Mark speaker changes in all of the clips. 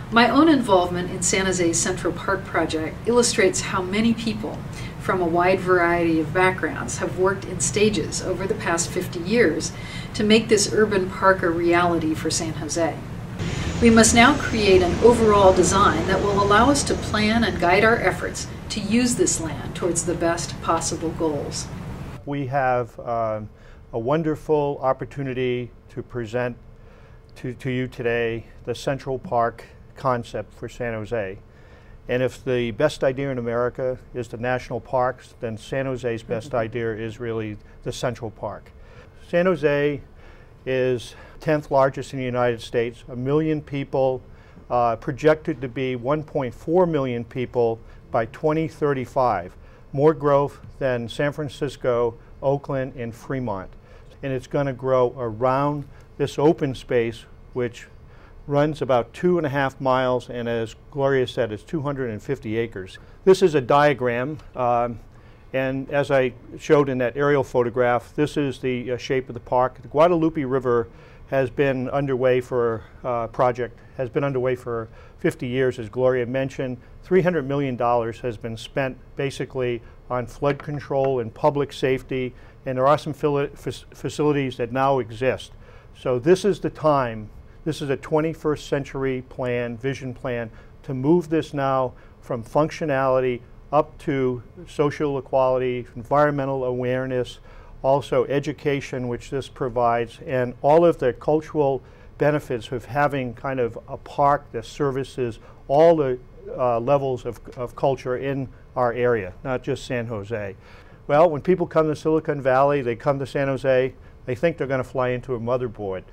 Speaker 1: My own involvement in San Jose's Central Park project illustrates how many people from a wide variety of backgrounds have worked in stages over the past 50 years to make this urban park a reality for San Jose. We must now create an overall design that will allow us to plan and guide our efforts to use this land towards the best possible goals.
Speaker 2: We have a wonderful opportunity to present to you today the Central Park concept for San Jose. And if the best idea in America is the national parks, then San Jose's best idea is really the Central Park. San Jose is 10th largest in the United States, 1 million people, projected to be 1.4 million people by 2035. More growth than San Francisco, Oakland, and Fremont. And it's going to grow around this open space, which runs about 2.5 miles, and as Gloria said, it's 250 acres. This is a diagram, and as I showed in that aerial photograph, this is the shape of the park. The Guadalupe River has been underway for project has been underway for 50 years, as Gloria mentioned. $300 million has been spent basically on flood control and public safety, and there are some facilities that now exist. So this is the time. This is a 21st century plan, vision plan, to move this now from functionality up to social equality, environmental awareness, also education, which this provides, and all of the cultural benefits of having kind of a park that services all the levels of culture in our area, not just San Jose. Well, when people come to Silicon Valley, they come to San Jose, they think they're going to fly into a motherboard.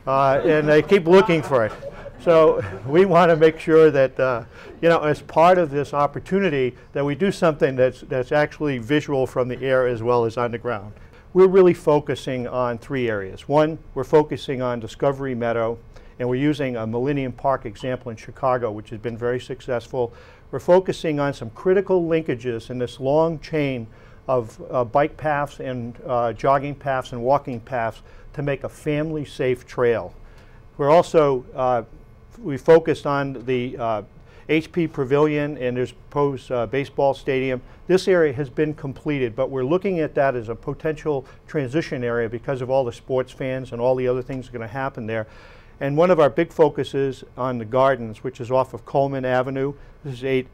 Speaker 2: And they keep looking for it. So we want to make sure that, you know, as part of this opportunity, that we do something that's actually visual from the air as well as on the ground. We're really focusing on 3 areas. One, we're focusing on Discovery Meadow, and we're using a Millennium Park example in Chicago, which has been very successful. We're focusing on some critical linkages in this long chain of bike paths and jogging paths and walking paths to make a family-safe trail. We're also, we focused on the HP Pavilion, and there's proposed baseball stadium. This area has been completed, but we're looking at that as a potential transition area because of all the sports fans and all the other things that are going to happen there. And one of our big focuses on the gardens, which is off of Coleman Avenue. This is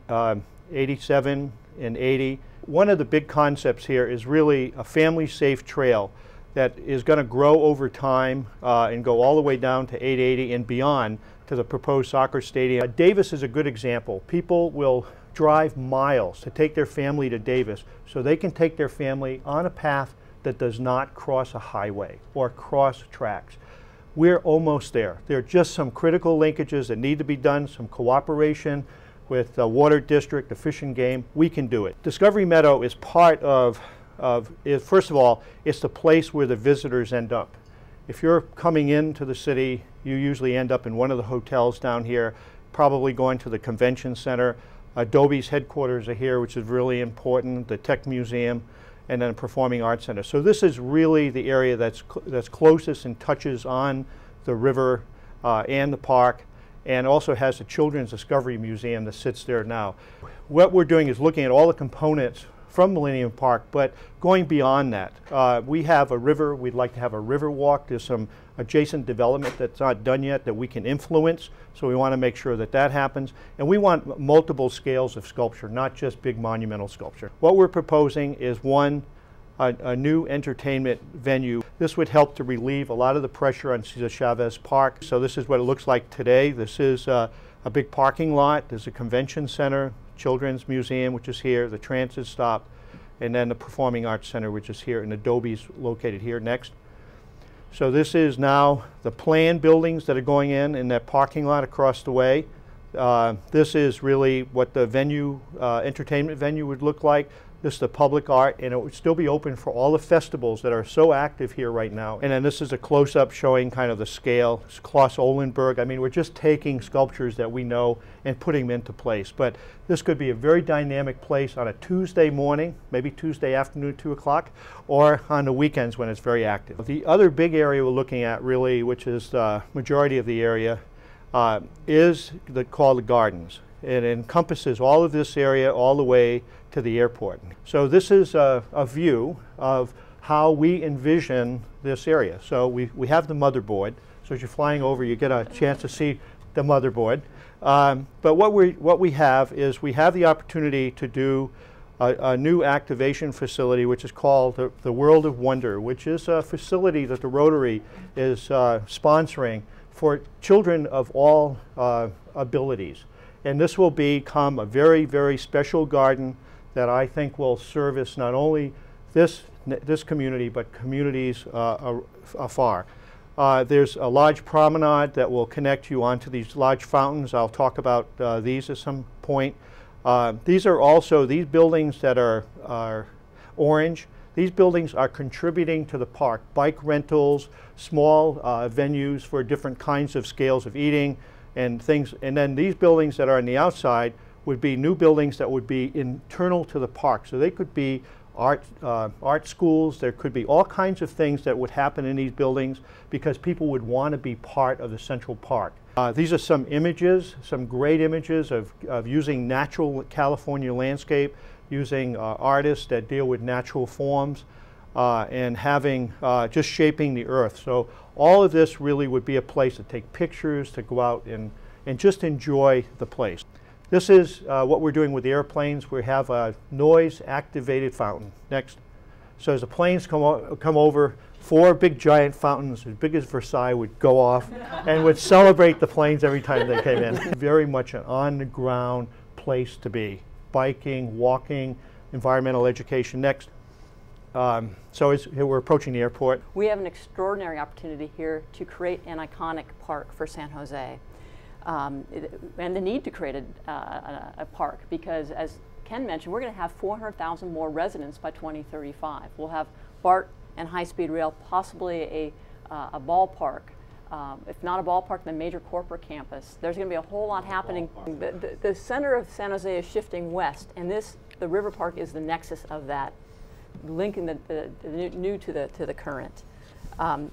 Speaker 2: 87 and 80. One of the big concepts here is really a family-safe trail that is going to grow over time and go all the way down to 880 and beyond to the proposed soccer stadium. Davis is a good example. People will drive miles to take their family to Davis so they can take their family on a path that does not cross a highway or cross tracks. We're almost there. There are just some critical linkages that need to be done, some cooperation with the Water District, the Fish and Game. We can do it. Discovery Meadow is part of first of all, it's the place where the visitors end up. If you're coming into the city, you usually end up in one of the hotels down here, probably going to the convention center. Adobe's headquarters are here, which is really important, the Tech Museum, and then Performing Arts Center. So this is really the area that's closest and touches on the river and the park, and also has the Children's Discovery Museum that sits there now. What we're doing is looking at all the components from Millennium Park, but going beyond that. We have a river, we'd like to have a river walk. There's some adjacent development that's not done yet that we can influence, so we want to make sure that that happens. And we want multiple scales of sculpture, not just big monumental sculpture. What we're proposing is one, a new entertainment venue. This would help to relieve a lot of the pressure on Cesar Chavez Park. So this is what it looks like today. This is a big parking lot. There's a convention center, Children's Museum, which is here, the transit stop, and then the Performing Arts Center, which is here, and Adobe's located here next. So this is now the planned buildings that are going in that parking lot across the way. This is really what the venue, entertainment venue would look like. This is the public art, and it would still be open for all the festivals that are so active here right now. And then this is a close-up showing kind of the scale. It's Klaus Ohlenberg. I mean, we're just taking sculptures that we know and putting them into place. But this could be a very dynamic place on a Tuesday morning, maybe Tuesday afternoon, 2 o'clock, or on the weekends when it's very active. The other big area we're looking at really, which is the majority of the area, is called the Gardens. It encompasses all of this area all the way to the airport. So this is a view of how we envision this area. So we have the motherboard. So as you're flying over, you get a chance to see the motherboard. But what we have is we have the opportunity to do a new activation facility, which is called the World of Wonder, which is a facility that the Rotary is sponsoring for children of all abilities. And this will become a very, very special garden that I think will service not only this community, but communities afar. There's a large promenade that will connect you onto these large fountains. I'll talk about these at some point. These buildings that are orange, these buildings are contributing to the park. Bike rentals, small venues for different kinds of scales of eating and things. And then these buildings that are on the outside would be new buildings that would be internal to the park. So they could be art schools. There could be all kinds of things that would happen in these buildings because people would want to be part of the Central Park. These are some images, some great images of using natural California landscape, using artists that deal with natural forms, and having just shaping the earth. So all of this really would be a place to take pictures, to go out and just enjoy the place. This is what we're doing with the airplanes. We have a noise-activated fountain. Next. So as the planes come over, 4 big giant fountains as big as Versailles would go off and would celebrate the planes every time they came in. Very much an on-the-ground place to be. Biking, walking, environmental education. Next. So we're approaching the airport.
Speaker 3: We have an extraordinary opportunity here to create an iconic park for San Jose. And the need to create a park, because as Ken mentioned, we're going to have 400,000 more residents by 2035. We'll have BART and high-speed rail, possibly a ballpark. If not a ballpark, then major corporate campus. There's going to be a whole lot happening. The center of San Jose is shifting west, and the river park is the nexus of that, linking the new to the current.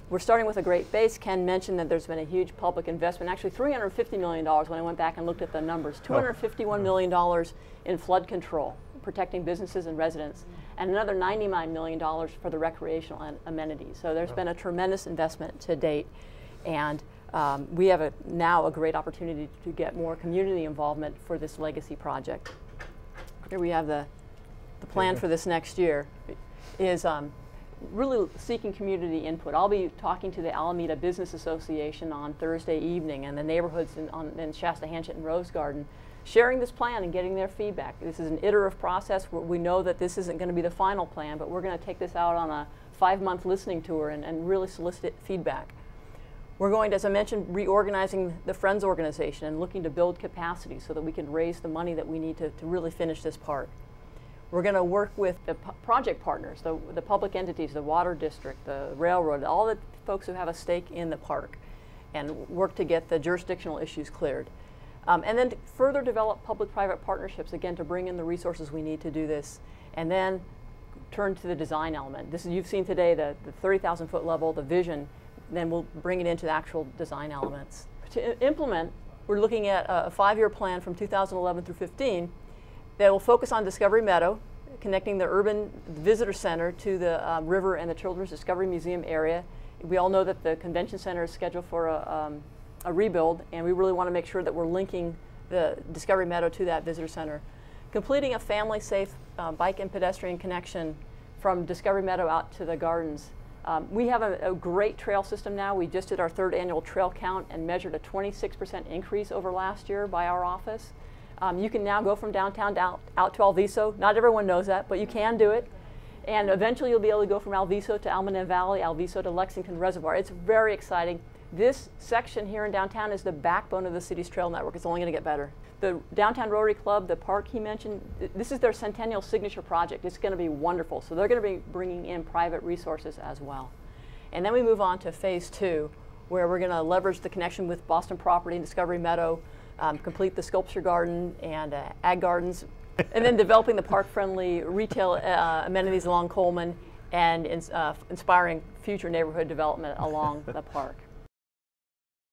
Speaker 3: We're starting with a great base. Ken mentioned that there's been a huge public investment, actually $350 million when I went back and looked at the numbers, $251 million in flood control, protecting businesses and residents, and another $99 million for the recreational amenities. So there's been a tremendous investment to date, and we have now a great opportunity to get more community involvement for this legacy project. Here we have the plan for this next year is really seeking community input. I'll be talking to the Alameda Business Association on Thursday evening and the neighborhoods in Shasta, Hanchett, and Rose Garden, sharing this plan and getting their feedback. This is an iterative process. We know that this isn't going to be the final plan, but we're going to take this out on a 5-month listening tour and really solicit feedback. We're going to, as I mentioned, reorganizing the Friends organization and looking to build capacity so that we can raise the money that we need to really finish this park. We're going to work with the project partners, the public entities, the water district, the railroad, all the folks who have a stake in the park, and work to get the jurisdictional issues cleared. And then further develop public-private partnerships, again, to bring in the resources we need to do this. And then turn to the design element. You've seen today the 30,000-foot level, the vision, then we'll bring it into the actual design elements. To implement, we're looking at a 5-year plan from 2011 through 15 that will focus on Discovery Meadow, connecting the urban visitor center to the river and the Children's Discovery Museum area. We all know that the convention center is scheduled for a rebuild, and we really want to make sure that we're linking the Discovery Meadow to that visitor center. Completing a family-safe bike and pedestrian connection from Discovery Meadow out to the gardens. We have a great trail system now. We just did our 3rd annual trail count and measured a 26% increase over last year by our office. You can now go from downtown out to Alviso. Not everyone knows that, but you can do it. And eventually you'll be able to go from Alviso to Almaden Valley, Alviso to Lexington Reservoir. It's very exciting. This section here in downtown is the backbone of the city's trail network. It's only going to get better. The Downtown Rotary Club, the park he mentioned, this is their centennial signature project. It's going to be wonderful. So they're going to be bringing in private resources as well. And then we move on to phase 2, where we're going to leverage the connection with Boston Property and Discovery Meadow, complete the sculpture garden and ag gardens, and then developing the park-friendly retail amenities along Coleman and inspiring future neighborhood development along the park.